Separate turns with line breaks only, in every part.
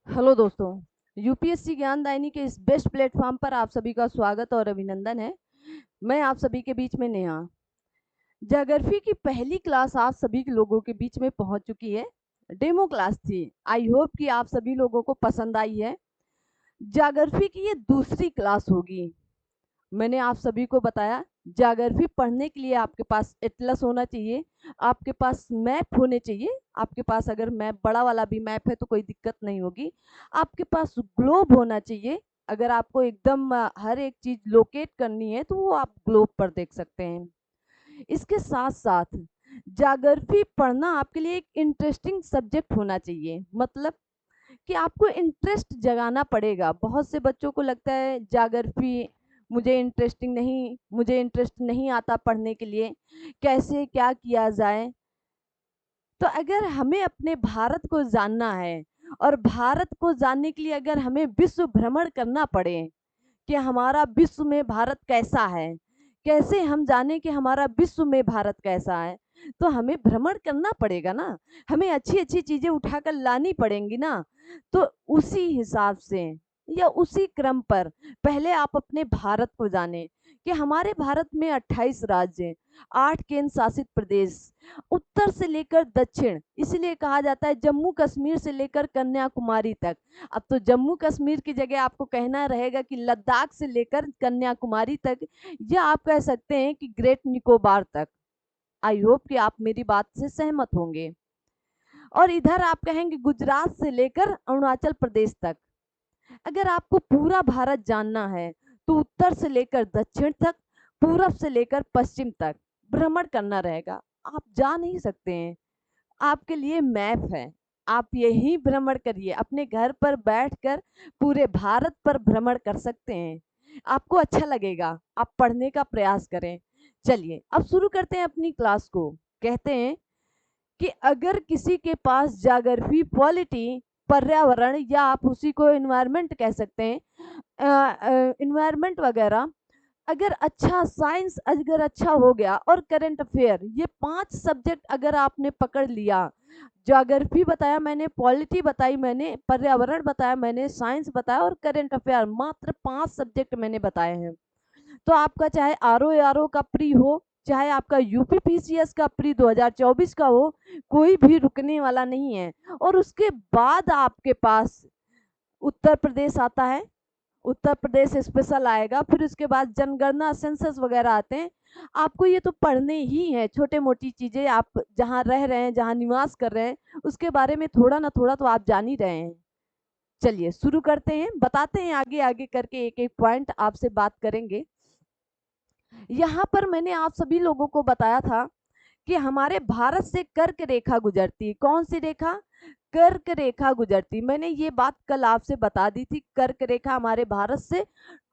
Hello दोस्तों। UPSC ज्ञानदायिनी के इस बेस्ट प्लेटफॉर्म पर आप सभी का स्वागत और अभिनंदन है। मैं आप सभी के बीच में नेहा। ज्योग्राफी की पहली क्लास आप सभी लोगों के बीच में पहुंच चुकी है। डेमो क्लास थी। आई होप कि आप सभी लोगों को पसंद आई है। ज्योग्राफी की ये दूसरी क्लास होगी। मैंने आप सभी को बताया ज्योग्राफी पढ़ने के लिए आपके पास एटलस होना चाहिए, आपके पास मैप होने चाहिए। आपके पास अगर मैप बड़ा वाला भी मैप है तो कोई दिक्कत नहीं होगी। आपके पास ग्लोब होना चाहिए। अगर आपको एकदम हर एक चीज लोकेट करनी है तो वो आप ग्लोब पर देख सकते हैं। इसके साथ साथ ज्योग्राफी पढ़ना आपके लिए एक इंटरेस्टिंग सब्जेक्ट होना चाहिए। मतलब कि आपको इंटरेस्ट जगाना पड़ेगा। बहुत से बच्चों को लगता है ज्योग्राफी मुझे इंटरेस्ट नहीं आता पढ़ने के लिए, कैसे क्या किया जाए। तो अगर हमें अपने भारत को जानना है और भारत को जानने के लिए अगर हमें विश्व भ्रमण करना पड़े कि हमारा विश्व में भारत कैसा है, कैसे हम जाने कि हमारा विश्व में भारत कैसा है, तो हमें भ्रमण करना पड़ेगा ना। हमें अच्छी अच्छी चीजें उठाकर लानी पड़ेंगी ना। तो उसी हिसाब से या उसी क्रम पर पहले आप अपने भारत को जाने कि हमारे भारत में 28 राज्य हैं, 8 केंद्र शासित प्रदेश, उत्तर से लेकर दक्षिण, इसलिए कहा जाता है जम्मू कश्मीर से लेकर कन्याकुमारी तक। अब तो जम्मू कश्मीर की जगह आपको कहना रहेगा कि लद्दाख से लेकर कन्याकुमारी तक, या आप कह सकते हैं कि ग्रेट निकोबार तक। आई होप कि आप मेरी बात से सहमत होंगे। और इधर आप कहेंगे गुजरात से लेकर अरुणाचल प्रदेश तक। अगर आपको पूरा भारत जानना है तो उत्तर से लेकर दक्षिण तक, पूरब से लेकर पश्चिम तक भ्रमण करना रहेगा। आप जा नहीं सकते हैं, आपके लिए मैप है। आप यही भ्रमण करिए, अपने घर पर बैठकर पूरे भारत पर भ्रमण कर सकते हैं। आपको अच्छा लगेगा, आप पढ़ने का प्रयास करें। चलिए अब शुरू करते हैं अपनी क्लास को। कहते हैं कि अगर किसी के पास ज्योग्राफी, पॉलिटी, पर्यावरण, या आप उसी को एनवायरनमेंट कह सकते हैं, एनवायरनमेंट वगैरह, अगर अच्छा साइंस अगर अच्छा हो गया और करंट अफेयर, ये 5 सब्जेक्ट अगर आपने पकड़ लिया, ज्योग्राफी बताया मैंने, पॉलिटी बताई मैंने, पर्यावरण बताया मैंने, साइंस बताया और करंट अफेयर, मात्र 5 सब्जेक्ट मैंने बताए हैं। तो आपका चाहे आर ओ का प्री हो, चाहे आपका यूपी पीसीएस का प्री 2024 का हो, कोई भी रुकने वाला नहीं है। और उसके बाद आपके पास उत्तर प्रदेश आता है, उत्तर प्रदेश स्पेशल आएगा, फिर उसके बाद जनगणना, सेंसस वगैरह आते हैं। आपको ये तो पढ़ने ही है, छोटे मोटी चीजें। आप जहाँ रह रहे हैं, जहाँ निवास कर रहे हैं, उसके बारे में थोड़ा ना थोड़ा तो आप जान ही रहे हैं। चलिए शुरू करते हैं, बताते हैं आगे आगे करके, एक एक पॉइंट आपसे बात करेंगे। यहाँ पर मैंने आप सभी लोगों को बताया था कि हमारे भारत से कर्क रेखा गुजरती। कौन सी रेखा? कर्क रेखा गुजरती। मैंने ये बात कल आपसे बता दी थी। कर्क रेखा हमारे भारत से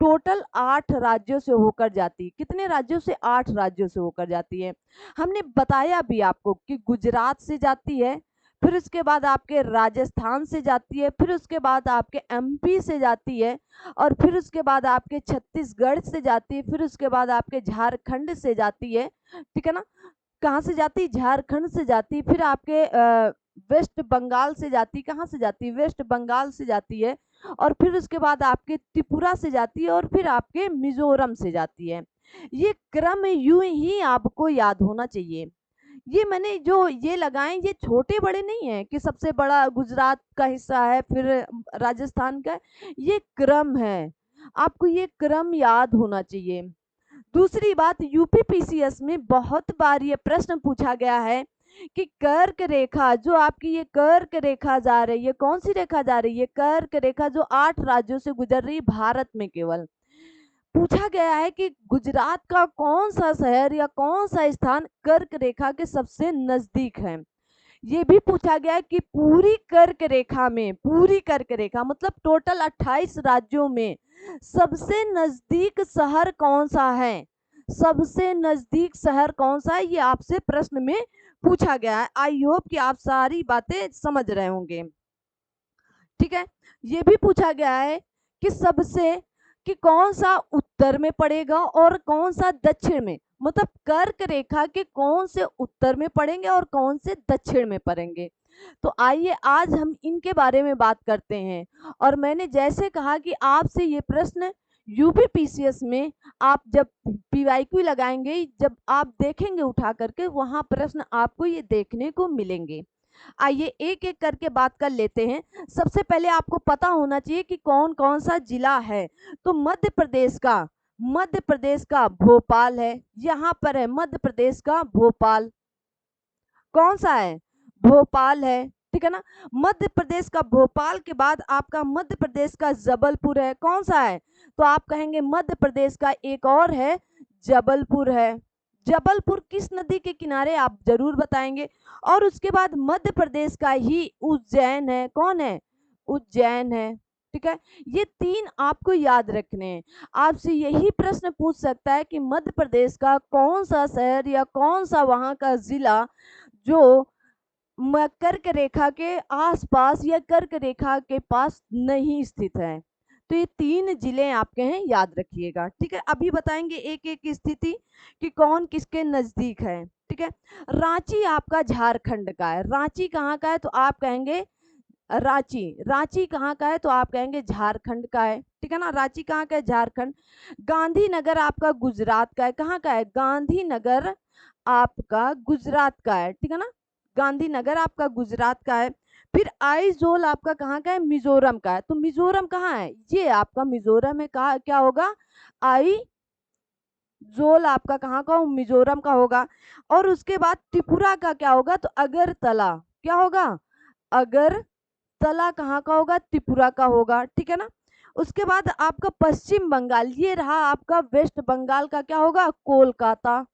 टोटल 8 राज्यों से होकर जाती। कितने राज्यों से? 8 राज्यों से होकर जाती है। हमने बताया भी आपको कि गुजरात से जाती है, फिर उसके बाद आपके राजस्थान से जाती है, फिर उसके बाद आपके एमपी से जाती है, और फिर उसके बाद आपके छत्तीसगढ़ से जाती है, फिर उसके बाद आपके झारखंड से जाती है। ठीक है ना? कहाँ से जाती? झारखंड से जाती। फिर आपके वेस्ट बंगाल से जाती। कहाँ से जाती? वेस्ट बंगाल से जाती है। और फिर उसके बाद आपके त्रिपुरा से जाती है, और फिर आपके मिजोरम से जाती है। ये क्रम यूं ही आपको याद होना चाहिए। ये मैंने जो ये लगाए, ये छोटे बड़े नहीं है कि सबसे बड़ा गुजरात का हिस्सा है फिर राजस्थान का। ये क्रम है, आपको ये क्रम याद होना चाहिए। दूसरी बात, यूपी पीसीएस में बहुत बार ये प्रश्न पूछा गया है कि कर्क रेखा, जो आपकी ये कर्क रेखा जा रही है, कौन सी रेखा जा रही है? कर्क रेखा, जो 8 राज्यों से गुजर रही भारत में केवल। पूछा गया है कि गुजरात का कौन सा शहर या कौन सा स्थान कर्क रेखा के सबसे नजदीक है। ये भी पूछा गया है कि पूरी कर्क रेखा में, पूरी कर्क रेखा मतलब टोटल 28 राज्यों में सबसे नजदीक शहर कौन सा है। सबसे नजदीक शहर कौन सा है, ये आपसे प्रश्न में पूछा गया है। आई होप कि आप सारी बातें समझ रहे होंगे। ठीक है। ये भी पूछा गया है कि सबसे, कि कौन सा उत्तर में पड़ेगा और कौन सा दक्षिण में। मतलब कर्क रेखा के कौन से उत्तर में पड़ेंगे और कौन से दक्षिण में पड़ेंगे। तो आइए आज हम इनके बारे में बात करते हैं। और मैंने जैसे कहा कि आपसे ये प्रश्न यूपीपीसीएस में आप जब पीवाईक्यू लगाएंगे, जब आप देखेंगे उठा करके, वहां प्रश्न आपको ये देखने को मिलेंगे। आइए एक एक करके बात कर लेते हैं। सबसे पहले आपको पता होना चाहिए कि कौन कौन सा जिला है। तो मध्य प्रदेश का भोपाल है, यहाँ पर है मध्य प्रदेश का भोपाल। कौन सा है? भोपाल है, ठीक है ना। मध्य प्रदेश का भोपाल के बाद आपका मध्य प्रदेश का जबलपुर है। कौन सा है? तो आप कहेंगे मध्य प्रदेश का एक और है, जबलपुर है। जबलपुर किस नदी के किनारे, आप जरूर बताएंगे। और उसके बाद मध्य प्रदेश का ही उज्जैन है। कौन है? उज्जैन है, ठीक है। ये तीन आपको याद रखने हैं। आपसे यही प्रश्न पूछ सकता है कि मध्य प्रदेश का कौन सा शहर या कौन सा वहां का जिला जो कर्क रेखा के आसपास या कर्क रेखा के पास नहीं स्थित है। तो ये तीन जिले आपके हैं, याद रखिएगा, ठीक है। अभी बताएंगे एक एक स्थिति कि कौन किसके नजदीक है, ठीक है। रांची आपका झारखंड का है। रांची कहाँ का है? तो आप कहेंगे रांची कहाँ का है? तो आप कहेंगे झारखंड का है, ठीक है ना। रांची कहाँ का है? झारखंड। गांधीनगर आपका गुजरात का है। कहाँ का है? गांधीनगर आपका गुजरात का है, ठीक है ना। गांधीनगर आपका गुजरात का है। फिर आइजोल आपका कहाँ का है? मिजोरम का है। तो मिजोरम कहाँ है? ये आपका मिजोरम है। कहा क्या होगा? आइजोल आपका कहाँ का? मिजोरम का होगा। और उसके बाद त्रिपुरा का क्या होगा? तो अगरतला। क्या होगा? अगरतला कहाँ का होगा? त्रिपुरा का होगा, ठीक है ना। उसके बाद आपका पश्चिम बंगाल, ये रहा आपका वेस्ट बंगाल का, क्या होगा? कोलकाता।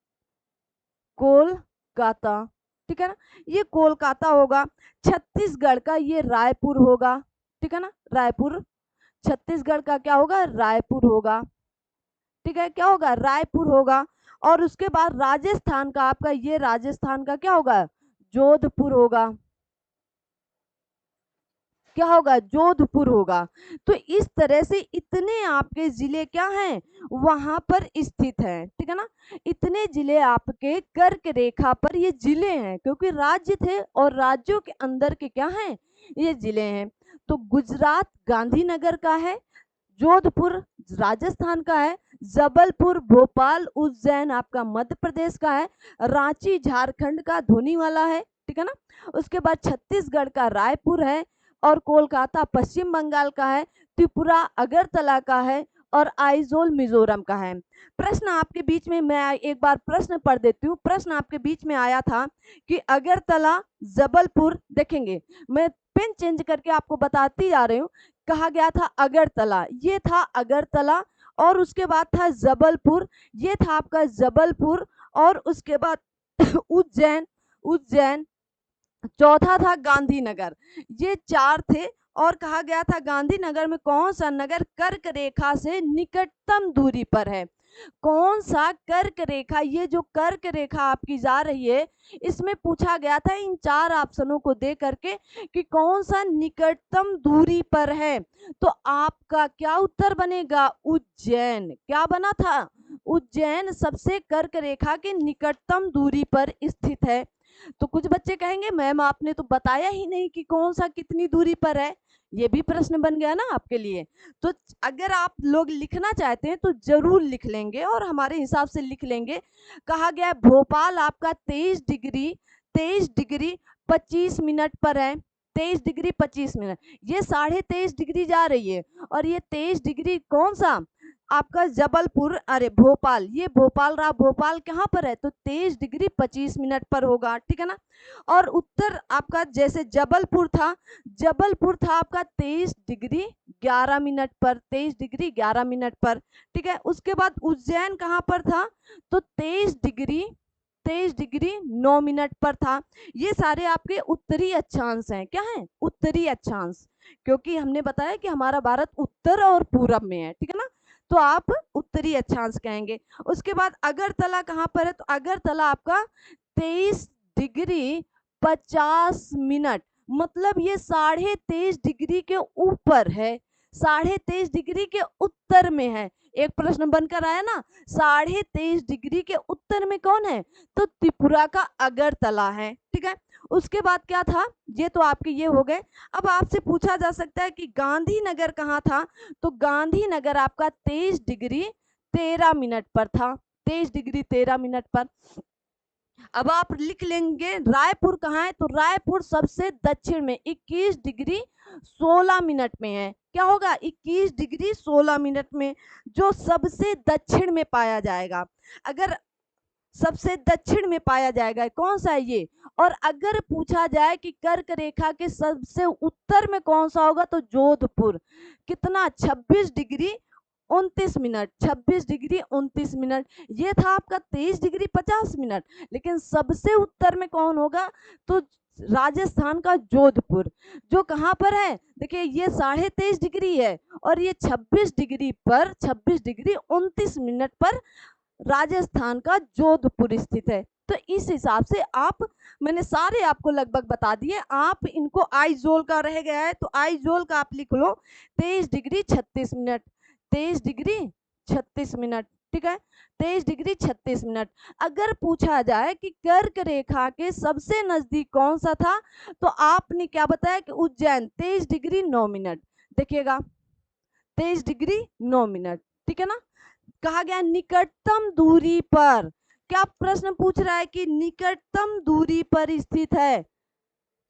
कोलकाता, ठीक है ना, ये कोलकाता होगा। छत्तीसगढ़ का ये रायपुर होगा, ठीक है ना, रायपुर। छत्तीसगढ़ का क्या होगा? रायपुर होगा, ठीक है। क्या होगा? रायपुर होगा। और उसके बाद राजस्थान का आपका ये राजस्थान का क्या होगा? जोधपुर होगा। क्या होगा? जोधपुर होगा। तो इस तरह से इतने आपके जिले क्या हैं? वहां पर स्थित हैं, ठीक है ना। इतने जिले आपके कर्क रेखा पर ये जिले हैं, क्योंकि राज्य थे और राज्यों के अंदर के क्या हैं? ये जिले हैं। तो गुजरात गांधीनगर का है, जोधपुर राजस्थान का है, जबलपुर भोपाल उज्जैन आपका मध्य प्रदेश का है, रांची झारखंड का धोनी वाला है, ठीक है ना। उसके बाद छत्तीसगढ़ का रायपुर है, और कोलकाता पश्चिम बंगाल का है, त्रिपुरा अगरतला का है, और आइजोल मिजोरम का है। प्रश्न आपके बीच में, मैं एक बार प्रश्न पढ़ देती हूँ। प्रश्न आपके बीच में आया था कि अगरतला जबलपुर, देखेंगे मैं पेन चेंज करके आपको बताती जा रही हूँ। कहा गया था अगरतला, ये था अगरतला। और उसके बाद था जबलपुर, ये था आपका जबलपुर। और उसके बाद उज्जैन, उज्जैन। चौथा था गांधीनगर। ये चार थे। और कहा गया था गांधीनगर में कौन सा नगर कर्क रेखा से निकटतम दूरी पर है। कौन सा कर्क रेखा, ये जो कर्क रेखा आपकी जा रही है, इसमें पूछा गया था इन चार ऑप्शनों को दे करके कि कौन सा निकटतम दूरी पर है। तो आपका क्या उत्तर बनेगा? उज्जैन। क्या बना था? उज्जैन सबसे कर्क रेखा के निकटतम दूरी पर स्थित है। तो कुछ बच्चे कहेंगे मैम आपने तो बताया ही नहीं कि कौन सा कितनी दूरी पर है। ये भी प्रश्न बन गया ना आपके लिए। तो अगर आप लोग लिखना चाहते हैं तो जरूर लिख लेंगे और हमारे हिसाब से लिख लेंगे। कहा गया है भोपाल आपका 23 डिग्री 25 मिनट पर है। 23 डिग्री 25 मिनट, ये 23.5 डिग्री जा रही है। और ये 23 डिग्री कौन सा? आपका जबलपुर, अरे भोपाल, ये भोपाल रहा। भोपाल कहाँ पर है? तो 23 डिग्री 25 मिनट पर होगा, ठीक है ना। और उत्तर आपका जैसे जबलपुर था, जबलपुर था आपका 23 डिग्री 11 मिनट पर, 23 डिग्री 11 मिनट पर, ठीक है। उसके बाद उज्जैन कहाँ पर था? तो 23 डिग्री 9 मिनट पर था। ये सारे आपके उत्तरी अक्षांश हैं। क्या है? उत्तरी अक्षांश, क्योंकि हमने बताया कि हमारा भारत उत्तर और पूरब में है, ठीक है ना। तो आप उत्तरी अक्षांश कहेंगे। उसके बाद अगरतला कहाँ पर है? तो अगरतला आपका 23 डिग्री 50 मिनट, मतलब ये 23.5 डिग्री के ऊपर है, 23.5 डिग्री के उत्तर में है। एक प्रश्न बनकर आया ना, 23.5 डिग्री के उत्तर में कौन है? तो त्रिपुरा का अगरतला है, ठीक है। उसके बाद क्या था, ये तो आपके ये हो गए। अब आपसे पूछा जा सकता है कि गांधीनगर कहाँ था, तो गांधीनगर आपका 23 डिग्री 13 मिनट पर था, 23 डिग्री 13 मिनट पर। अब आप लिख लेंगे रायपुर कहाँ है, तो रायपुर सबसे दक्षिण में 21 डिग्री 16 मिनट में है। क्या होगा, 21 डिग्री 16 मिनट में, जो सबसे दक्षिण में पाया जाएगा। अगर सबसे दक्षिण में पाया जाएगा, कौन सा है ये। और अगर पूछा जाए कि कर्क रेखा के सबसे उत्तर में कौन सा होगा, तो जोधपुर। कितना, 26 डिग्री 29 मिनट, 26 डिग्री 29 मिनट। ये था आपका 23 डिग्री 50 मिनट। लेकिन सबसे उत्तर में कौन होगा, तो राजस्थान का जोधपुर, जो कहाँ पर है, देखिए ये 23.5 डिग्री है और ये 26 डिग्री पर 26 डिग्री 29 मिनट पर राजस्थान का जोधपुर स्थित है। तो इस हिसाब से आप, मैंने सारे आपको लगभग बता दिए। आप इनको आइजोल का रह गया है, तो आइजोल का आप लिख लो 23 डिग्री 36 मिनट, 23 डिग्री 36 मिनट, ठीक है, 23 डिग्री 36 मिनट। अगर पूछा जाए कि कर्क रेखा के सबसे नजदीक कौन सा था, तो आपने क्या बताया कि उज्जैन, 23 डिग्री 9 मिनट। देखिएगा 23 डिग्री 9 मिनट, ठीक है ना। कहा गया निकटतम दूरी पर, क्या प्रश्न पूछ रहा है कि निकटतम दूरी पर स्थित है,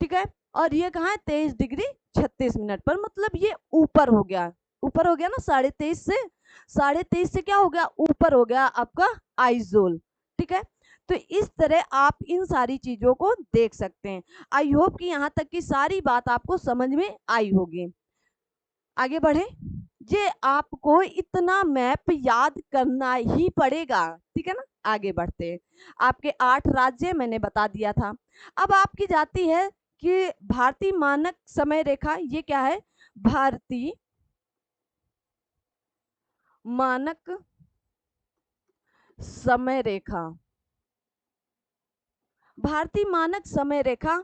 ठीक है। और ये कहाँ है, 23 डिग्री 36 मिनट पर, मतलब ये ऊपर हो गया, ऊपर हो गया ना, 23.5 से क्या हो गया, ऊपर हो गया आपका आइजोल, ठीक है। तो इस तरह आप इन सारी चीजों को देख सकते हैं। आई होप कि यहाँ तक की सारी बात आपको समझ में आई होगी। आगे बढ़े, ये आपको इतना मैप याद करना ही पड़ेगा, ठीक है ना। आगे बढ़ते हैं, आपके 8 राज्य मैंने बता दिया था। अब आपकी जाती है कि भारतीय मानक समय रेखा, ये क्या है, भारतीय मानक समय रेखा। भारतीय मानक समय रेखा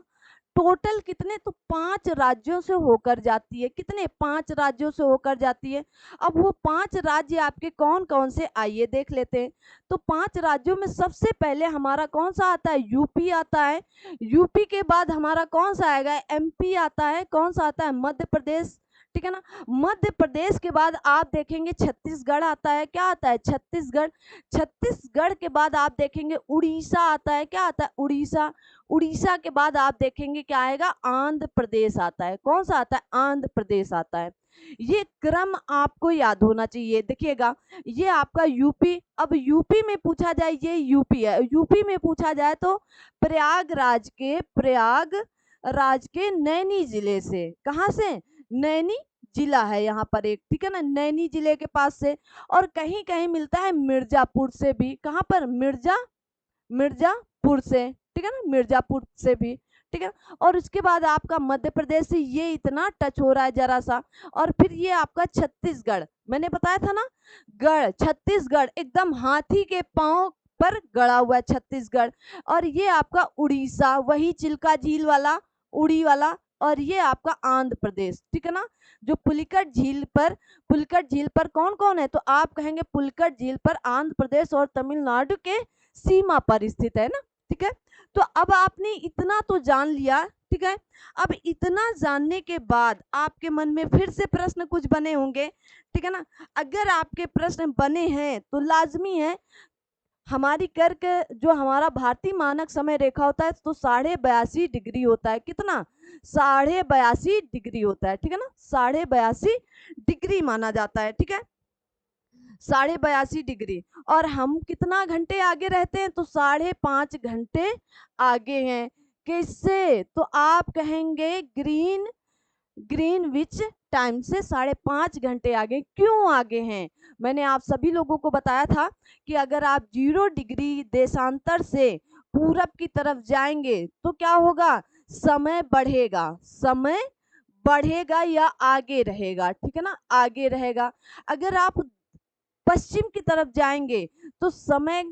टोटल कितने, तो 5 राज्यों से होकर जाती है। कितने, 5 राज्यों से होकर जाती है। अब वो 5 राज्य आपके कौन कौन से, आइए देख लेते हैं। तो 5 राज्यों में सबसे पहले हमारा कौन सा आता है, यूपी आता है। यूपी के बाद हमारा कौन सा आएगा, एमपी आता है। कौन सा आता है, मध्य प्रदेश, ठीक है ना। मध्य प्रदेश के बाद आप देखेंगे छत्तीसगढ़ आता है। क्या आता है, छत्तीसगढ़। छत्तीसगढ़ के बाद आप देखेंगे उड़ीसा आता है। क्या आता है, उड़ीसा। उड़ीसा के बाद आप देखेंगे क्या आएगा, आंध्र प्रदेश आता है। कौन सा आता है, आंध्र प्रदेश आता है। ये क्रम आपको याद होना चाहिए। देखिएगा ये आपका यूपी। अब यूपी में पूछा जाए, ये यूपी है, यूपी में पूछा जाए तो प्रयागराज के नैनी जिले से, कहाँ से, नैनी जिला है यहाँ पर एक, ठीक है ना, नैनी जिले के पास से। और कहीं कहीं मिलता है मिर्जापुर से भी। कहाँ पर, मिर्जापुर से, ठीक है ना, मिर्जापुर से भी, ठीक है। और उसके बाद आपका मध्य प्रदेश से ये इतना टच हो रहा है जरा सा। और फिर ये आपका छत्तीसगढ़, मैंने बताया था ना, गढ़, छत्तीसगढ़ एकदम हाथी के पांव पर गड़ा हुआ है छत्तीसगढ़। और ये आपका उड़ीसा, वही चिल्का झील वाला, उड़ी वाला। और ये आपका आंध्र प्रदेश, ठीक है ना, जो पुलिकट झील पर कौन कौन है, तो आप कहेंगे पुलिकट झील पर आंध्र प्रदेश और तमिलनाडु के सीमा पर स्थित है ना, ठीक है। तो अब आपने इतना तो जान लिया, ठीक है। अब इतना जानने के बाद आपके मन में फिर से प्रश्न कुछ बने होंगे, ठीक है ना। अगर आपके प्रश्न बने हैं तो लाजमी है, हमारी कर्क, जो हमारा भारतीय मानक समय रेखा होता है तो 82.5 डिग्री होता है। कितना, 82.5 डिग्री होता है, ठीक है ना, 82.5 डिग्री माना जाता है, ठीक है, 82.5 डिग्री। और हम कितना घंटे आगे रहते हैं, तो 5.5 घंटे आगे हैं। किससे, तो आप कहेंगे ग्रीनविच टाइम से 5.5 घंटे आगे। क्यों आगे हैं, मैंने आप सभी लोगों को बताया था कि अगर आप 0 डिग्री देशांतर से पूरब की तरफ जाएंगे तो क्या होगा, समय बढ़ेगा या आगे रहेगा, ठीक है ना, आगे रहेगा। अगर आप पश्चिम की तरफ जाएंगे तो समय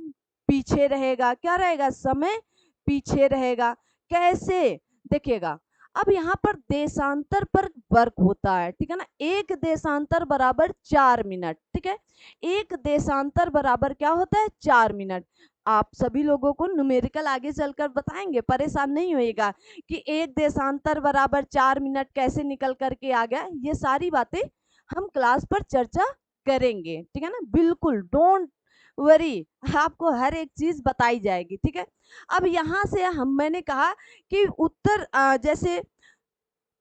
पीछे रहेगा। क्या रहेगा, समय पीछे रहेगा। कैसे, देखिएगा अब यहाँ पर देशांतर पर वर्क होता है, ठीक है ना। एक देशांतर बराबर 4 मिनट, ठीक है। एक देशांतर बराबर क्या होता है? 4 मिनट। आप सभी लोगों को न्यूमेरिकल आगे चलकर बताएंगे, परेशान नहीं होइएगा कि एक देशांतर बराबर 4 मिनट कैसे निकल करके आ गया। ये सारी बातें हम क्लास पर चर्चा करेंगे, ठीक है ना। बिल्कुल डोंट वरी, आपको हर एक चीज बताई जाएगी, ठीक है। अब यहाँ से मैंने कहा कि उत्तर जैसे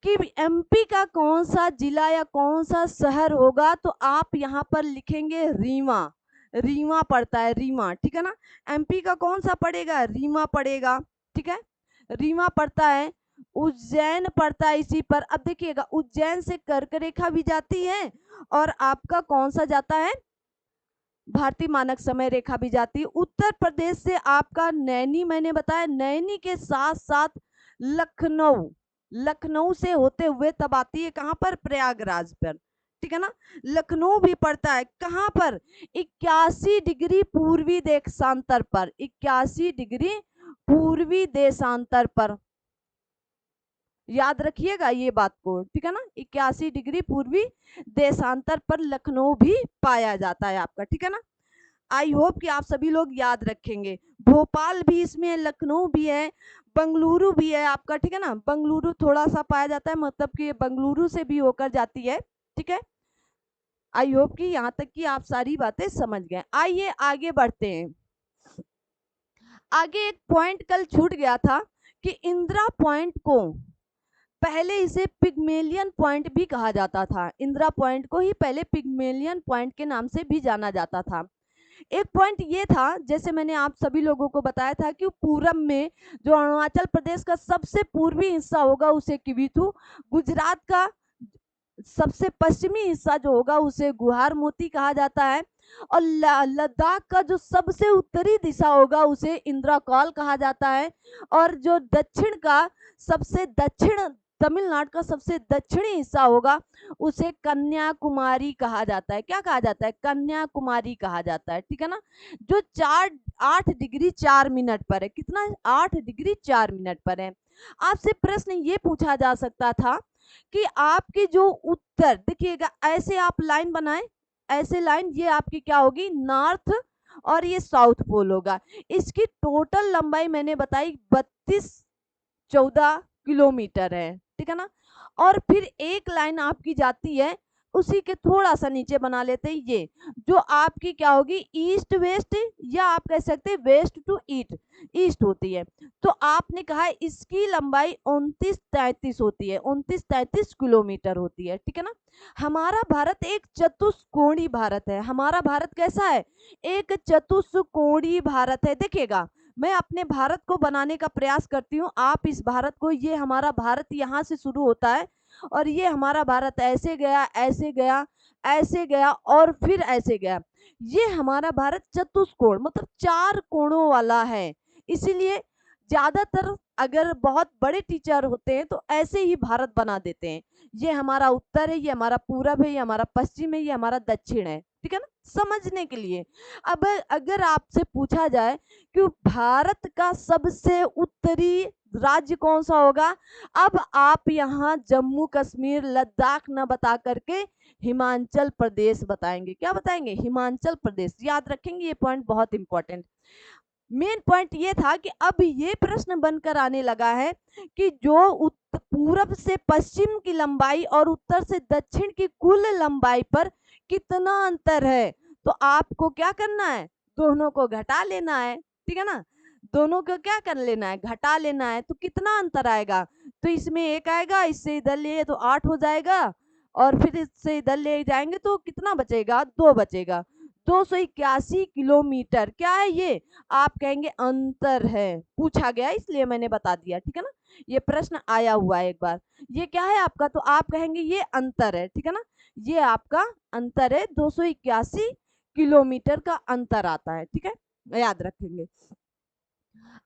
कि एमपी का कौन सा जिला या कौन सा शहर होगा, तो आप यहाँ पर लिखेंगे रीवा। रीवा पड़ता है, रीवा, ठीक है ना। एमपी का कौन सा पड़ेगा? रीवा पड़ेगा, ठीक है। रीवा पड़ता है। उज्जैन पड़ता है इसी पर। अब देखिएगा, उज्जैन से कर्क रेखा भी जाती है और आपका कौन सा जाता है? भारतीय मानक समय रेखा भी जाती है। उत्तर प्रदेश से आपका नैनी, मैंने बताया नैनी के साथ साथ लखनऊ, लखनऊ से होते हुए तब आती है कहाँ पर? प्रयागराज पर, ठीक है ना। लखनऊ भी पड़ता है कहाँ पर? 81 डिग्री पूर्वी देशांतर पर, 81 डिग्री पूर्वी देशांतर पर, याद रखिएगा ये बात को, ठीक है ना। 81 डिग्री पूर्वी देशांतर पर लखनऊ भी पाया जाता है आपका, ठीक है ना। आई होप कि आप सभी लोग याद रखेंगे। भोपाल भी इसमें है, लखनऊ भी है, बंगलुरु भी है आपका, ठीक है ना। बंगलुरु थोड़ा सा पाया जाता है, मतलब कि बंगलुरु से भी होकर जाती है, ठीक है। आई होप कि यहाँ तक कि आप सारी बातें समझ गए। आइए आगे बढ़ते हैं। आगे एक पॉइंट कल छूट गया था कि इंदिरा पॉइंट को पहले इसे पिग्मेलियन पॉइंट भी कहा जाता था। इंदिरा पॉइंट को ही पहले पिग्मेलियन पॉइंट के नाम से भी जाना जाता था। एक पॉइंट ये था, जैसे मैंने आप सभी लोगों को बताया था कि पूरब में जो अरुणाचल प्रदेश का सबसे पूर्वी हिस्सा होगा उसे किविथु, गुजरात का सबसे पश्चिमी हिस्सा जो होगा उसे गुहार मोती कहा जाता है, और लद्दाख का जो सबसे उत्तरी दिशा होगा उसे इंद्राकौल कहा जाता है, और जो दक्षिण का सबसे दक्षिण, तमिलनाडु का सबसे दक्षिणी हिस्सा होगा उसे कन्याकुमारी कहा जाता है। क्या कहा जाता है? कन्याकुमारी कहा जाता है, ठीक है ना। जो 8 डिग्री 4 मिनट पर है। कितना? 8 डिग्री 4 मिनट पर है। आपसे प्रश्न ये पूछा जा सकता था कि आपकी जो उत्तर, देखिएगा ऐसे आप लाइन बनाए, ऐसे लाइन, ये आपकी क्या होगी? नॉर्थ, और ये साउथ पोल होगा। इसकी टोटल लंबाई मैंने बताई 32-14 किलोमीटर है, ठीक है ना। और फिर एक लाइन आपकी जाती है उसी के थोड़ा सा नीचे बना लेते हैं, ये जो आपकी क्या होगी? ईस्ट वेस्ट, या आप कह सकते हैं वेस्ट टू ईस्ट होती है। तो आपने कहा इसकी लंबाई 29-33 होती है, 29-33 किलोमीटर होती है, ठीक है ना। हमारा भारत एक चतुष्कोणीय भारत है। हमारा भारत कैसा है? एक चतुष्कोणीय भारत है। देखिएगा, मैं अपने भारत को बनाने का प्रयास करती हूँ, आप इस भारत को, ये हमारा भारत यहाँ से शुरू होता है और ये हमारा भारत ऐसे गया, ऐसे गया, ऐसे गया और फिर ऐसे गया। ये हमारा भारत चतुष्कोण, मतलब 4 कोणों वाला है। इसीलिए ज्यादातर अगर बहुत बड़े टीचर होते हैं तो ऐसे ही भारत बना देते हैं। ये हमारा उत्तर है, ये हमारा पूरब है, ये हमारा पश्चिम है, ये हमारा दक्षिण है, ठीक है ना, समझने के लिए। अब अगर आपसे पूछा जाए कि भारत का सबसे उत्तरी राज्य कौन सा होगा, अब आप यहाँ जम्मू कश्मीर लद्दाख न बता करके हिमाचल प्रदेश बताएंगे। क्या बताएंगे? हिमाचल प्रदेश। याद रखेंगे, ये पॉइंट बहुत इंपॉर्टेंट। मेन पॉइंट ये था कि अब ये प्रश्न बनकर आने लगा है कि जो पूरब से पश्चिम की लंबाई और उत्तर से दक्षिण की कुल लंबाई पर कितना अंतर है। तो आपको क्या करना है? दोनों को घटा लेना है, ठीक है ना। दोनों को क्या कर लेना है? घटा लेना है। तो कितना अंतर आएगा? तो इसमें 1 आएगा, इससे इधर ले तो 8 हो जाएगा, और फिर इससे इधर ले जाएंगे तो कितना बचेगा? 2 बचेगा। 281 किलोमीटर। क्या है ये? आप कहेंगे अंतर है, पूछा गया इसलिए मैंने बता दिया, ठीक है ना। ये प्रश्न आया हुआ है एक बार। ये क्या है आपका? तो आप कहेंगे ये अंतर है, ठीक है ना। ये आपका अंतर है, 281 किलोमीटर का अंतर आता है, ठीक है, याद रखेंगे।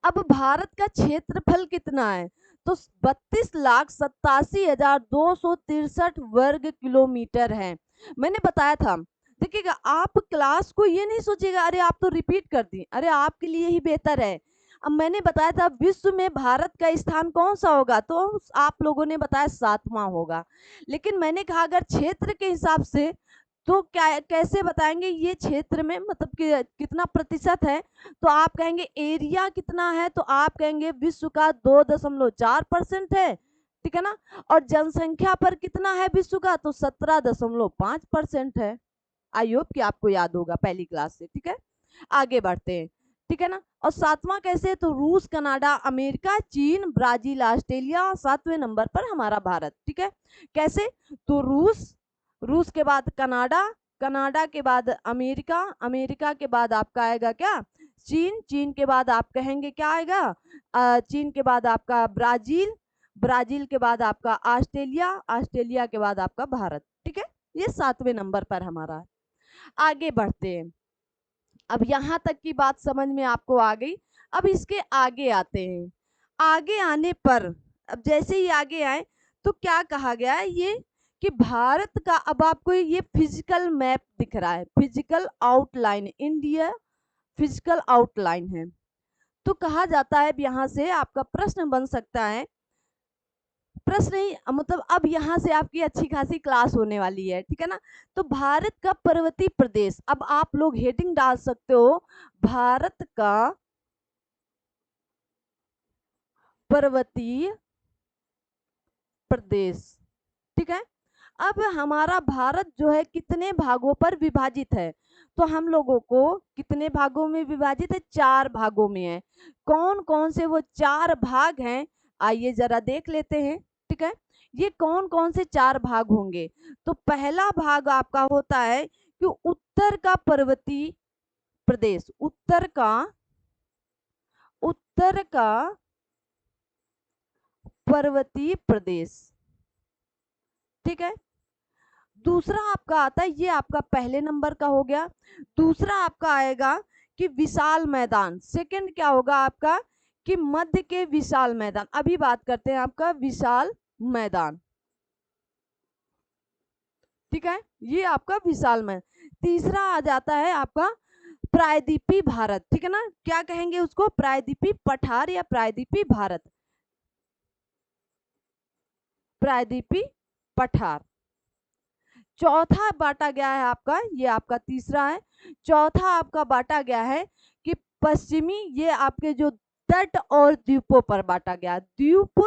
अब भारत का क्षेत्रफल कितना है? तो 32,87,263 वर्ग किलोमीटर है। मैंने बताया था, देखिएगा आप क्लास को ये नहीं सोचिएगा अरे आप तो रिपीट कर दी, अरे आपके लिए ही बेहतर है अब मैंने बताया था विश्व में भारत का स्थान कौन सा होगा, तो आप लोगों ने बताया 7वां होगा। लेकिन मैंने कहा अगर क्षेत्र के हिसाब से तो क्या कैसे बताएंगे ये क्षेत्र में मतलब कि कितना प्रतिशत है, तो आप कहेंगे एरिया कितना है, तो आप कहेंगे विश्व का 2.4% है, ठीक है ना। और जनसंख्या पर कितना है विश्व का, तो 17.5% है। आई होप कि आपको याद होगा पहली क्लास से, ठीक है। आगे बढ़ते हैं, ठीक है ना। और 7वां कैसे, तो रूस, कनाडा, अमेरिका, चीन, ब्राजील, ऑस्ट्रेलिया, 7वें नंबर पर हमारा भारत, ठीक है। कैसे, तो रूस के बाद कनाडा, कनाडा के बाद अमेरिका, अमेरिका के बाद आपका आएगा क्या, चीन, चीन के बाद आप कहेंगे क्या आएगा, चीन के बाद आपका ब्राजील, ब्राजील के बाद आपका ऑस्ट्रेलिया, ऑस्ट्रेलिया के बाद आपका भारत, ठीक है। ये 7वें नंबर पर हमारा है। आगे बढ़ते हैं, अब यहाँ तक की बात समझ में आपको आ गई। अब इसके आगे आते हैं, आगे आने पर अब जैसे ही आगे आए तो क्या कहा गया है ये कि भारत का, अब आपको ये फिजिकल मैप दिख रहा है, physical outline, India physical outline है। तो कहा जाता है, अब यहाँ से आपका प्रश्न बन सकता है, प्रश्न नहीं मतलब अब यहाँ से आपकी अच्छी खासी क्लास होने वाली है, ठीक है ना। तो भारत का पर्वतीय प्रदेश, अब आप लोग हेडिंग डाल सकते हो, भारत का पर्वतीय प्रदेश, ठीक है। अब हमारा भारत जो है कितने भागों पर विभाजित है, तो हम लोगों को कितने भागों में विभाजित है, 4 भागों में है। कौन कौन से वो 4 भाग हैं, आइए जरा देख लेते हैं, ठीक है। ये कौन कौन से 4 भाग होंगे, तो पहला भाग आपका होता है कि उत्तर का पर्वतीय प्रदेश, उत्तर का पर्वतीय प्रदेश, ठीक है। दूसरा आपका आता है, ये आपका पहले नंबर का हो गया। दूसरा आपका आएगा कि विशाल मैदान, सेकंड क्या होगा आपका कि मध्य के विशाल मैदान, अभी बात करते हैं आपका विशाल मैदान, ठीक है। ये आपका विशाल मैदान। तीसरा आ जाता है आपका प्रायद्वीपीय भारत, ठीक है ना, क्या कहेंगे उसको, प्रायद्वीपीय पठार या प्रायद्वीपीय भारत, प्रायद्वीपीय पठार। चौथा बांटा गया है आपका, ये आपका तीसरा है। चौथा आपका बांटा गया है कि पश्चिमी, ये आपके जो तट और द्वीपों पर बांटा गया, द्वीप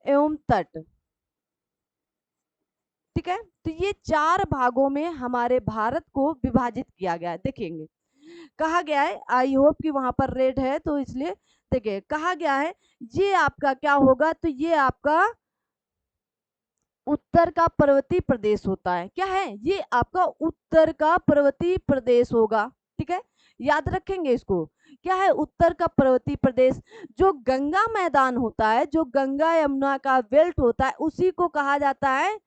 एवं तट, ठीक है। तो ये 4 भागों में हमारे भारत को विभाजित किया गया है, देखेंगे कहा गया है, आई होप कि वहां पर रेड है तो इसलिए देखिए कहा गया है, ये आपका क्या होगा, तो ये आपका उत्तर का पर्वतीय प्रदेश होता है, क्या है, ये आपका उत्तर का पर्वतीय प्रदेश होगा, ठीक है। याद रखेंगे इसको, क्या है, उत्तर का पर्वतीय प्रदेश। जो गंगा मैदान होता है, जो गंगा यमुना का बेल्ट होता है, उसी को कहा जाता है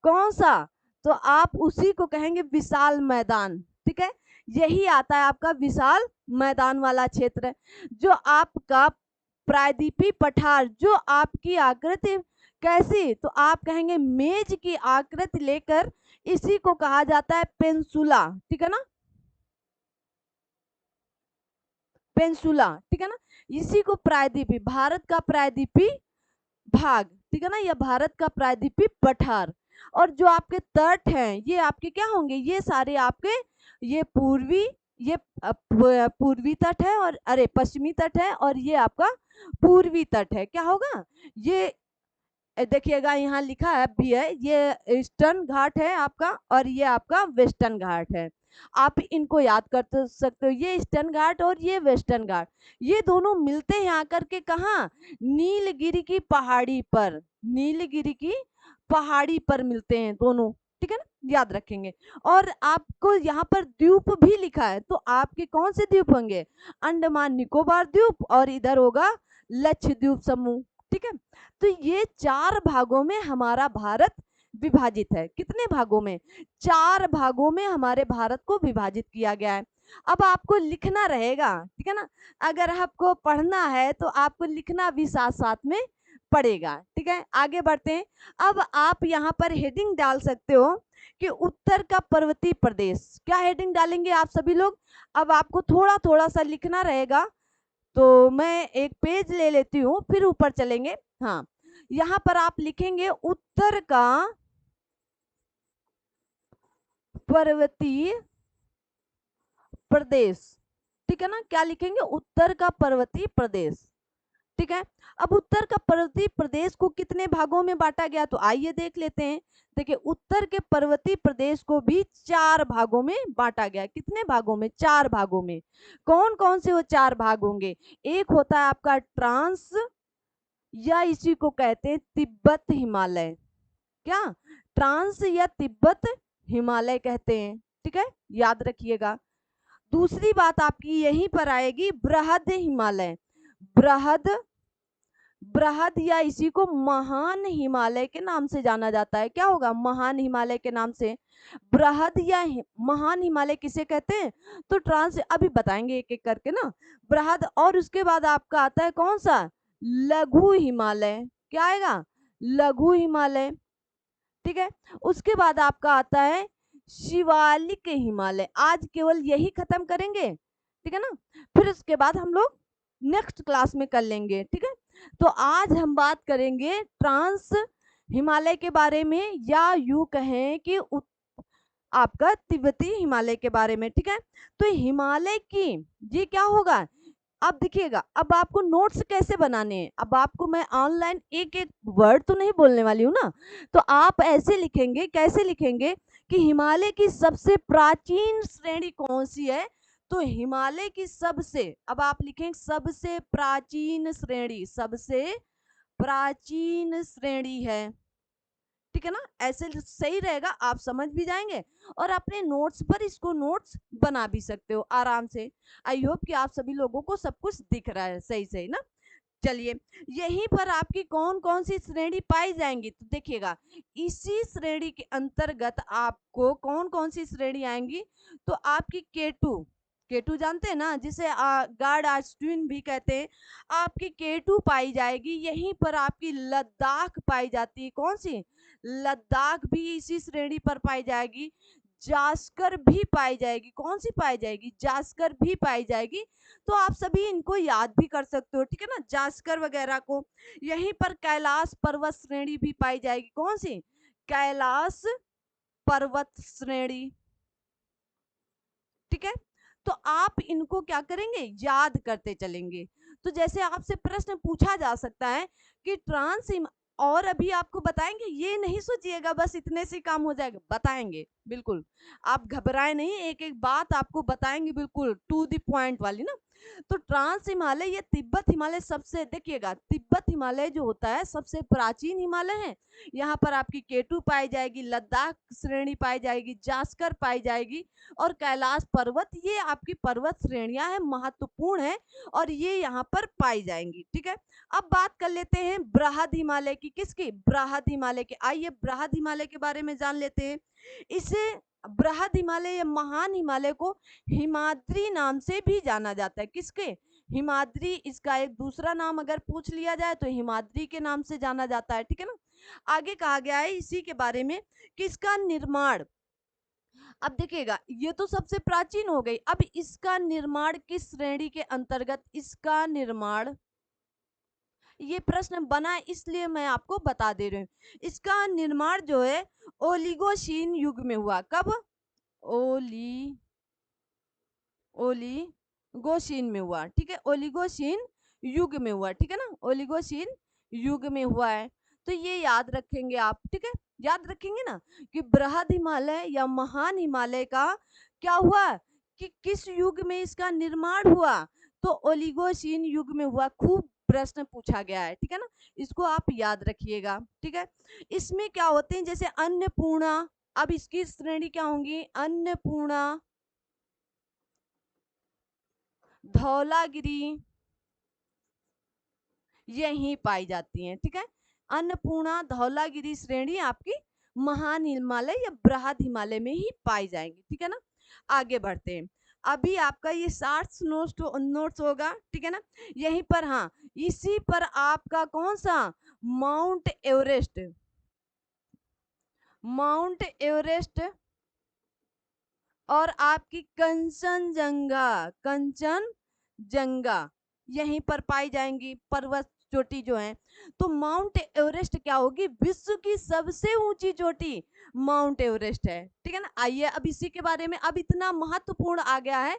कौन सा, तो आप उसी को कहेंगे विशाल मैदान, ठीक है। यही आता है आपका विशाल मैदान वाला क्षेत्र। जो आपका प्रायद्वीपीय पठार, जो आपकी आकृति कैसी, तो आप कहेंगे मेज की आकृति लेकर, इसी को कहा जाता है पेंसुला, ठीक है ना, पेंसुला, ठीक है ना। इसी को प्रायद्वीपीय, भारत का प्रायद्वीपीय भाग, ठीक है ना, या भारत का प्रायद्वीपीय पठार। और जो आपके तट हैं ये आपके क्या होंगे, ये सारे आपके ये पूर्वी, ये पूर्वी तट है, और अरे पश्चिमी तट है, और ये आपका पूर्वी तट है, क्या होगा ये, देखिएगा यहाँ लिखा है भी है, ये ईस्टर्न घाट है आपका, और ये आपका वेस्टर्न घाट है। आप इनको याद कर सकते हो, ये ईस्टर्न घाट और ये वेस्टर्न घाट, ये दोनों मिलते हैं आकर के कहाँ, नीलगिरी की पहाड़ी पर, नीलगिरी की पहाड़ी पर मिलते हैं दोनों, ठीक है ना, याद रखेंगे। और आपको यहाँ पर द्वीप भी लिखा है, तो आपके कौन से द्वीप होंगे, अंडमान निकोबार द्वीप, और इधर होगा लक्षद्वीप समूह, ठीक है। तो ये 4 भागों में हमारा भारत विभाजित है, कितने भागों में, 4 भागों में हमारे भारत को विभाजित किया गया है। अब आपको लिखना रहेगा, ठीक है ना, अगर आपको पढ़ना है तो आपको लिखना भी साथ साथ में पड़ेगा। ठीक है, आगे बढ़ते हैं। अब आप यहाँ पर हेडिंग डाल सकते हो कि उत्तर का पर्वतीय प्रदेश। क्या हेडिंग डालेंगे आप सभी लोग? अब आपको थोड़ा थोड़ा सा लिखना रहेगा, तो मैं एक पेज ले लेती हूँ, फिर ऊपर चलेंगे। हाँ, यहाँ पर आप लिखेंगे उत्तर का पर्वतीय प्रदेश। ठीक है ना, क्या लिखेंगे? उत्तर का पर्वतीय प्रदेश। ठीक है, अब उत्तर का पर्वतीय प्रदेश को कितने भागों में बांटा गया, तो आइए देख लेते हैं। देखिए, उत्तर के पर्वतीय प्रदेश को भी 4 भागों में बांटा गया। कितने भागों में? 4 भागों में। कौन कौन से वो 4 भाग होंगे? एक होता है आपका ट्रांस, या इसी को कहते हैं तिब्बत हिमालय। क्या? ट्रांस या तिब्बत हिमालय कहते हैं। ठीक है, याद रखिएगा। दूसरी बात आपकी यहीं पर आएगी, बृहद हिमालय। बृहद, बृहद या इसी को महान हिमालय के नाम से जाना जाता है। क्या होगा? महान हिमालय के नाम से। बृहद या महान हिमालय किसे कहते हैं? तो ट्रांस अभी बताएंगे एक एक करके ना। बृहद, और उसके बाद आपका आता है कौन सा? लघु हिमालय। क्या आएगा? लघु हिमालय। ठीक है, उसके बाद आपका आता है शिवालिक हिमालय। आज केवल यही खत्म करेंगे। ठीक है ना, फिर उसके बाद हम लोग नेक्स्ट क्लास में कर लेंगे। ठीक है, तो आज हम बात करेंगे ट्रांस हिमालय के बारे में, या यूं कहें कि आपका तिब्बती हिमालय के बारे में। ठीक है, तो हिमालय की ये क्या होगा? अब देखिएगा, अब आपको नोट्स कैसे बनाने हैं। अब आपको मैं ऑनलाइन एक एक वर्ड तो नहीं बोलने वाली हूँ ना, तो आप ऐसे लिखेंगे। कैसे लिखेंगे कि हिमालय की सबसे प्राचीन श्रेणी कौन सी है? तो हिमालय की सबसे, अब आप लिखेंगे सबसे प्राचीन श्रेणी, सबसे प्राचीन श्रेणी है। ठीक है ना, ऐसे सही रहेगा, आप समझ भी जाएंगे और अपने नोट्स पर इसको नोट्स बना भी सकते हो आराम से। आई होप कि आप सभी लोगों को सब कुछ दिख रहा है सही सही ना। चलिए, यहीं पर आपकी कौन कौन सी श्रेणी पाई जाएंगी, तो देखिएगा इसी श्रेणी के अंतर्गत आपको कौन कौन सी श्रेणी आएंगी। तो आपकी केटू, केटू जानते हैं ना, जिसे गार्ड आर्स्ट्विन भी कहते हैं, आपकी केटू पाई जाएगी। यहीं पर आपकी लद्दाख पाई जाती है। कौन सी? लद्दाख भी इसी श्रेणी पर पाई जाएगी। जास्कर भी पाई जाएगी। कौन सी पाई जाएगी? जास्कर भी पाई जाएगी। तो आप सभी इनको याद भी कर सकते हो। ठीक है ना, जास्कर वगैरह को। यहीं पर कैलाश पर्वत श्रेणी भी पाई जाएगी। कौन सी? कैलाश पर्वत श्रेणी। ठीक है, तो आप इनको क्या करेंगे? याद करते चलेंगे। तो जैसे आपसे प्रश्न पूछा जा सकता है कि ट्रांस, और अभी आपको बताएंगे, ये नहीं सोचिएगा बस इतने से काम हो जाएगा, बताएंगे बिल्कुल। आप घबराए नहीं, एक एक बात आपको बताएंगे बिल्कुल टू द पॉइंट वाली ना। तो ट्रांस हिमालय, ये तिब्बत हिमालय सबसे, देखिएगा तिब्बत हिमालय जो होता है सबसे प्राचीन हिमालय है। यहाँ पर आपकी केटू पाई जाएगी, लद्दाख श्रेणी पाई जाएगी, जास्कर पाई जाएगी, और कैलाश पर्वत, ये आपकी पर्वत श्रेणियां हैं, महत्वपूर्ण है और ये यहाँ पर पाई जाएंगी। ठीक है, अब बात कर लेते हैं बृहद हिमालय की। किसकी? बृहद हिमालय के। आइए बृहद हिमालय के बारे में जान लेते हैं। इसे बृहद हिमालय या महान हिमालय को हिमाद्री नाम से भी जाना जाता है। किसके? हिमाद्री, इसका एक दूसरा नाम अगर पूछ लिया जाए तो हिमाद्री के नाम से जाना जाता है। ठीक है ना, आगे कहा गया है इसी के बारे में कि इसका निर्माण, अब देखिएगा ये तो सबसे प्राचीन हो गई, अब इसका निर्माण किस श्रेणी के अंतर्गत, इसका निर्माण, ये प्रश्न बना इसलिए मैं आपको बता दे रही हूँ। इसका निर्माण जो है ओलिगोशीन युग में हुआ। कब? ओलिगोशीन में हुआ। ठीक है, ओलिगोशीन युग में हुआ। ठीक है ना, ओलिगोशीन युग में हुआ है। तो ये याद रखेंगे आप। ठीक है, याद रखेंगे ना कि बृहद हिमालय या महान हिमालय का क्या हुआ, कि किस युग में इसका निर्माण हुआ, तो ओलिगोशीन युग में हुआ। खूब प्रश्न पूछा गया है। ठीक है ना, इसको आप याद रखिएगा। ठीक है, इसमें क्या होते हैं, जैसे अन्नपूर्णा, अब इसकी श्रेणी क्या होंगी? अन्नपूर्णा, धौलागिरी, यहीं पाई जाती हैं। ठीक है, अन्नपूर्णा, धौलागिरी श्रेणी आपकी महान हिमालय या बृहद हिमालय में ही पाई जाएंगी। ठीक है ना, आगे बढ़ते हैं। अभी आपका ये 60 नोट्स होगा। ठीक है ना, यहीं पर, हाँ, इसी पर आपका कौन सा माउंट एवरेस्ट, माउंट एवरेस्ट और आपकी कंचनजंगा, कंचनजंगा यहीं पर पाई जाएंगी पर्वत चोटी जो है। तो माउंट एवरेस्ट क्या होगी, विश्व की सबसे ऊंची चोटी माउंट एवरेस्ट है, ठीक है ना। आइए अब इसी के बारे में, अब इतना महत्वपूर्ण आ गया है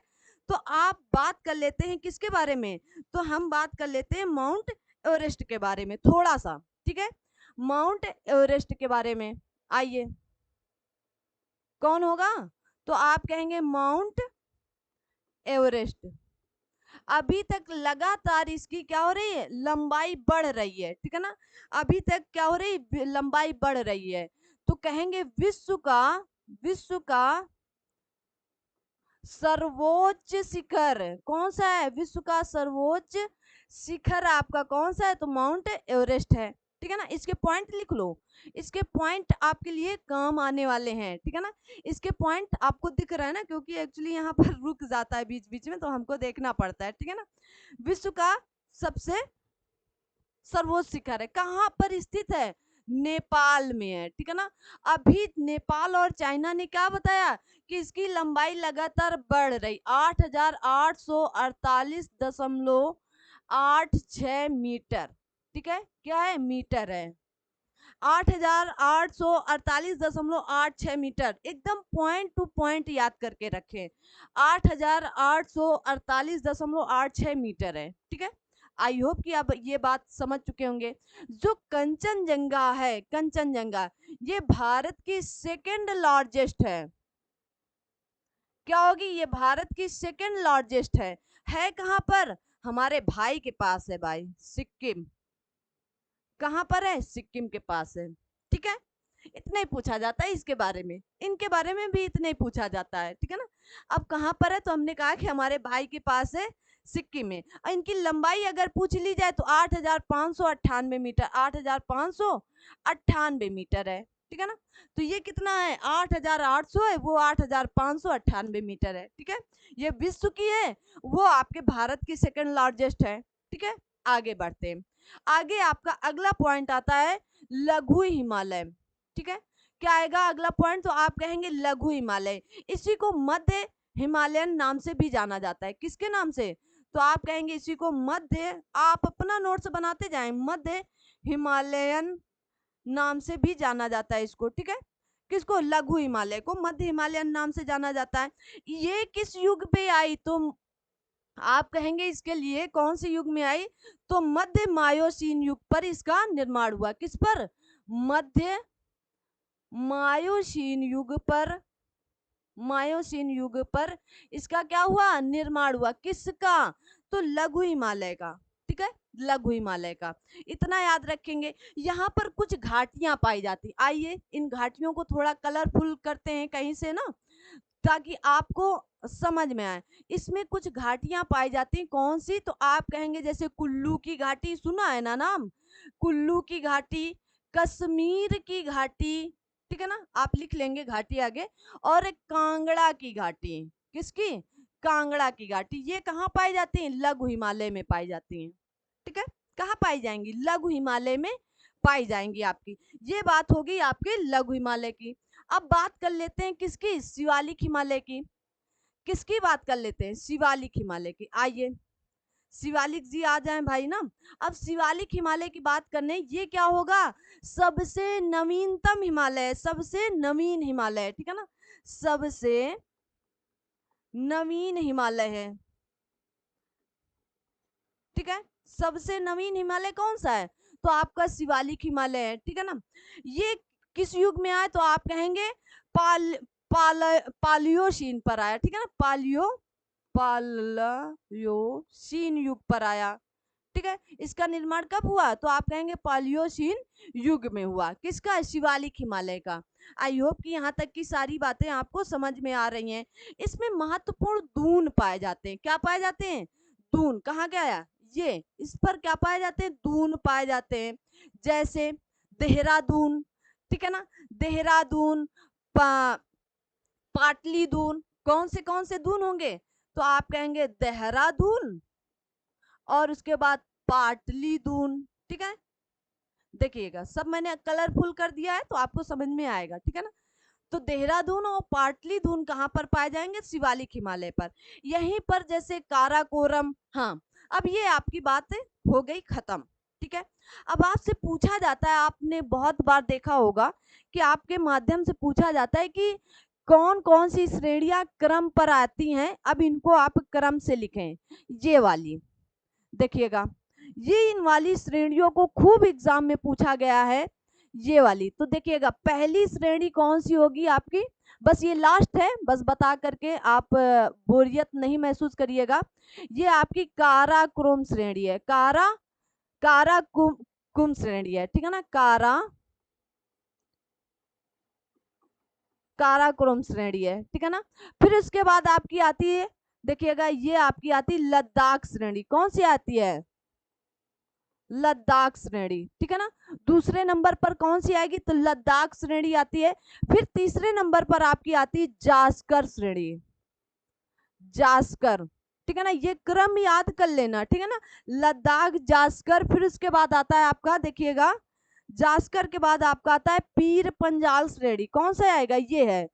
तो आप बात कर लेते हैं किसके बारे में, तो हम बात कर लेते हैं माउंट एवरेस्ट के बारे में थोड़ा सा, ठीक है। माउंट एवरेस्ट के बारे में आइए, कौन होगा, तो आप कहेंगे माउंट एवरेस्ट। अभी तक लगातार इसकी क्या हो रही है, लंबाई बढ़ रही है, ठीक है ना। अभी तक क्या हो रही है, लंबाई बढ़ रही है। तो कहेंगे विश्व का सर्वोच्च शिखर कौन सा है, विश्व का सर्वोच्च शिखर आपका कौन सा है, तो माउंट एवरेस्ट है, ठीक है ना। इसके पॉइंट लिख लो, इसके पॉइंट आपके लिए काम आने वाले हैं, ठीक है ना। इसके पॉइंट आपको दिख रहा है ना, क्योंकि एक्चुअली यहाँ पर रुक जाता है बीच बीच में तो हमको देखना पड़ता है, ठीक है ना। विश्व का सबसे सर्वोच्च शिखर है, कहाँ पर स्थित है, नेपाल में है, ठीक है ना। अभी नेपाल और चाइना ने क्या बताया कि इसकी लंबाई लगातार बढ़ रही, 8,848.86 मीटर, ठीक है, क्या है, मीटर है, 8,848.86 मीटर, एकदम पॉइंट टू पॉइंट याद करके रखें, 8,848.86 मीटर है, ठीक है। आई होप कि आप ये बात समझ चुके होंगे। जो कंचनजंगा है, कंचनजंगा ये भारत की सेकेंड लार्जेस्ट है, क्या होगी, ये भारत की सेकेंड लार्जेस्ट है कहां पर, हमारे भाई के पास है भाई, सिक्किम, कहां पर है, सिक्किम के पास है, ठीक है। इतना ही पूछा जाता है इसके बारे में, इनके बारे में भी इतना ही पूछा जाता है, ठीक है ना। अब कहां पर है, तो हमने कहा कि हमारे भाई के पास है, सिक्किम में। और इनकी लंबाई अगर पूछ ली जाए तो 8,598 मीटर, 8,598 मीटर है, ठीक है ना। तो ये कितना है, 8,800 है, वो 8,598 मीटर है, ठीक है। ये विश्व की है, वो आपके भारत की सेकंड लार्जेस्ट है, ठीक है। आगे बढ़ते हैं, आगे आपका अगला पॉइंट आता है लघु हिमालय, ठीक है। क्या आएगा अगला पॉइंट, तो आप कहेंगे लघु हिमालय, इसी को मध्य हिमालयन नाम से भी जाना जाता है, किसके नाम से, तो आप कहेंगे इसी को मध्य, आप अपना नोट्स बनाते जाएं, मध्य हिमालयन नाम से भी जाना जाता है इसको, ठीक है। किसको, लघु हिमालय को मध्य हिमालयन नाम से जाना जाता है। ये किस युग पे आई, तो आप कहेंगे इसके लिए कौन से युग में आई, तो मध्य मायोसीन युग पर इसका निर्माण हुआ, किस पर, मध्य मायोसीन युग पर, मायोसीन युग पर इसका क्या हुआ, निर्माण हुआ, किसका, तो लघु हिमालय का, ठीक है, लघु हिमालय का। इतना याद रखेंगे। यहाँ पर कुछ घाटियां पाई जाती, आइए इन घाटियों को थोड़ा कलरफुल करते हैं कहीं से ना, ताकि आपको समझ में आए। इसमें कुछ घाटियां पाई जाती हैं, कौन सी, तो आप कहेंगे जैसे कुल्लू की घाटी, सुना है ना नाम, कुल्लू की घाटी, कश्मीर की घाटी, ठीक है ना, आप लिख लेंगे घाटी आगे, और एक कांगड़ा की घाटी, किसकी, कांगड़ा की घाटी, ये कहाँ पाई जाती हैं, लघु हिमालय में पाई जाती हैं, ठीक है। कहाँ पाई जाएंगी, लघु हिमालय में पाई जाएंगी आपकी। ये बात होगी आपके लघु हिमालय की। अब बात कर लेते हैं किसकी, शिवालिक हिमालय की, किसकी बात कर लेते हैं, शिवालिक हिमालय की। आइए शिवालिक जी आ जाएं भाई ना। अब शिवालिक हिमालय की बात करने, ये क्या होगा, सबसे नवीनतम हिमालय है, सबसे नवीन हिमालय है, ठीक है ना, सबसे नवीन हिमालय है, ठीक है। सबसे नवीन हिमालय कौन सा है, तो आपका शिवालिक हिमालय है, ठीक है ना। ये किस युग में आया, तो आप कहेंगे पाल पाल पालियोशीन पर आया, ठीक है ना, पालियोशीन युग पर आया, ठीक है। इसका निर्माण कब हुआ, तो आप कहेंगे पालियोशीन युग में हुआ, किसका, शिवालिक हिमालय का। आई होप कि यहाँ तक की सारी बातें आपको समझ में आ रही हैं। इसमें महत्वपूर्ण दून पाए जाते हैं, क्या पाए जाते हैं, दून, कहाँ गया, ये इस पर क्या पाए जाते हैं, दून पाए जाते हैं, जैसे देहरादून, ठीक है ना, देहरादून, पा, पाटली दून, कौन से दून होंगे, तो आप कहेंगे देहरादून और उसके बाद पाटली दून, ठीक है, देखिएगा सब मैंने कलरफुल कर दिया है तो आपको समझ में आएगा, ठीक है ना। तो देहरादून और पाटलिपुत्र कहाँ पर पाए जाएंगे? शिवालिक हिमालय पर। यहीं पर जैसे काराकोरम, हाँ अब ये आपकी बात हो गई खत्म, ठीक है। अब आपसे पूछा जाता है, आपने बहुत बार देखा होगा कि आपके माध्यम से पूछा जाता है कि कौन कौन सी श्रेणियां क्रम पर आती हैं, अब इनको आप क्रम से लिखें। ये वाली देखिएगा, ये इन वाली श्रेणियों को खूब एग्जाम में पूछा गया है, ये वाली। तो देखिएगा पहली श्रेणी कौन सी होगी आपकी, बस ये लास्ट है, बस बता करके आप बोरियत नहीं महसूस करिएगा। ये आपकी काराकोरम श्रेणी है, काराकोरम श्रेणी है, ठीक है ना, काराकोरम श्रेणी है, ठीक है ना। फिर उसके बाद आपकी आती है, देखिएगा ये आपकी आती है लद्दाख श्रेणी। कौन सी आती है? लद्दाख श्रेणी, ठीक है ना। दूसरे नंबर पर कौन सी आएगी? तो लद्दाख श्रेणी आती है। फिर तीसरे नंबर पर आपकी आती है जास्कर श्रेणी, जास्कर, ठीक है ना। ये क्रम याद कर लेना, ठीक है ना, लद्दाख, जास्कर। फिर उसके बाद आता है आपका, देखिएगा जास्कर के बाद आपका आता है पीर पंजाल श्रेणी। कौन सा आएगा? ये है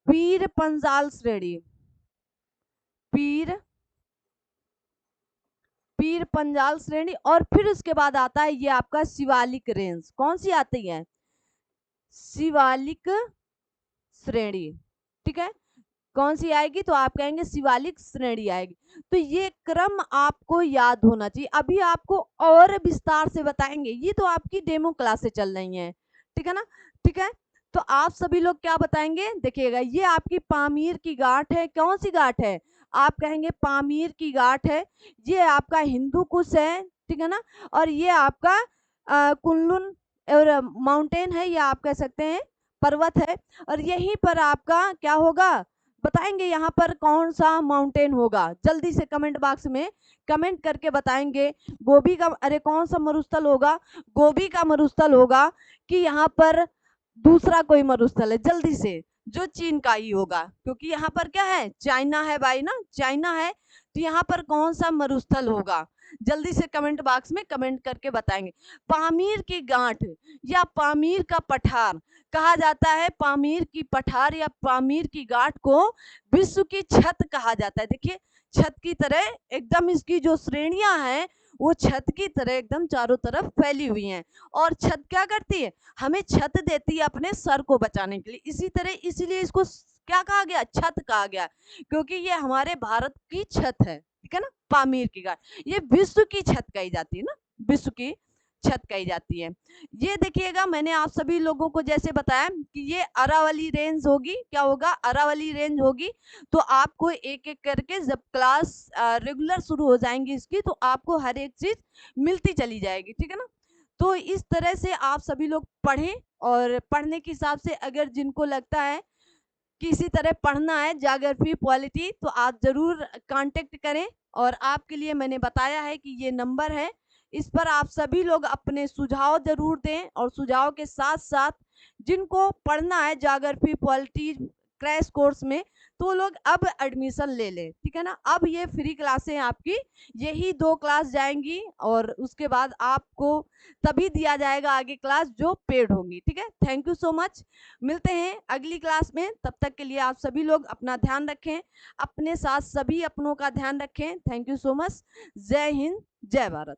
पीर पंजाल श्रेणी, पीर पंजाल श्रेणी। और फिर उसके बाद आता है ये आपका शिवालिक रेंज। कौन सी आती है? शिवालिक श्रेणी, ठीक है। कौन सी आएगी? तो आप कहेंगे शिवालिक श्रेणी आएगी। तो ये क्रम आपको याद होना चाहिए। अभी आपको और विस्तार से बताएंगे, ये तो आपकी डेमो क्लासें चल रही हैं, ठीक है ना, ठीक है। तो आप सभी लोग क्या बताएंगे? देखिएगा ये आपकी पामीर की गांठ है। कौन सी गांठ है? आप कहेंगे पामीर की गांठ है। ये आपका हिंदू कुश है, ठीक है ना। और ये आपका कुनलुन और माउंटेन है, या आप कह सकते हैं पर्वत है। और यहीं पर आपका क्या होगा बताएंगे, यहाँ पर कौन सा माउंटेन होगा, जल्दी से कमेंट बॉक्स में कमेंट करके बताएंगे। गोबी का, अरे कौन सा मरुस्थल होगा? गोबी का मरुस्थल होगा कि यहाँ पर दूसरा कोई मरुस्थल है? जल्दी से, जो चीन का ही होगा, क्योंकि यहाँ पर क्या है? चाइना है भाई ना, चाइना है। तो यहाँ पर कौन सा मरुस्थल होगा? जल्दी से कमेंट बॉक्स में कमेंट करके बताएंगे। पामीर की गांठ या पामीर का पठार कहा जाता है। पामीर की पठार या पामीर की गांठ को विश्व की छत कहा जाता है। देखिए छत की तरह एकदम इसकी जो श्रेणियां हैं वो छत की तरह एकदम चारों तरफ फैली हुई हैं। और छत क्या करती है? हमें छत देती है अपने सर को बचाने के लिए। इसी तरह इसलिए इसको क्या कहा गया? छत कहा गया, क्योंकि ये हमारे भारत की छत है, ठीक है ना। पामीर की गांठ ये विश्व की छत कही जाती है ना, विश्व की छत कही जाती है। ये देखिएगा मैंने आप सभी लोगों को जैसे बताया कि ये अरावली रेंज होगी। क्या होगा? अरावली रेंज होगी। तो आपको एक एक करके जब क्लास रेगुलर शुरू हो जाएंगी इसकी, तो आपको हर एक चीज मिलती चली जाएगी, ठीक है ना। तो इस तरह से आप सभी लोग पढ़ें, और पढ़ने के हिसाब से अगर जिनको लगता है किसी तरह पढ़ना है ज्योग्राफी पॉलिटी, तो आप जरूर कांटेक्ट करें। और आपके लिए मैंने बताया है कि ये नंबर है, इस पर आप सभी लोग अपने सुझाव जरूर दें। और सुझाव के साथ साथ जिनको पढ़ना है ज्योग्राफी पॉलिटी क्रैश कोर्स में, तो लोग अब एडमिशन ले लें, ठीक है ना। अब ये फ्री क्लासें आपकी यही 2 क्लास जाएंगी, और उसके बाद आपको तभी दिया जाएगा आगे क्लास जो पेड होंगी, ठीक है। Thank you so much. मिलते हैं अगली क्लास में, तब तक के लिए आप सभी लोग अपना ध्यान रखें, अपने साथ सभी अपनों का ध्यान रखें। Thank you so much. जय हिंद, जय भारत।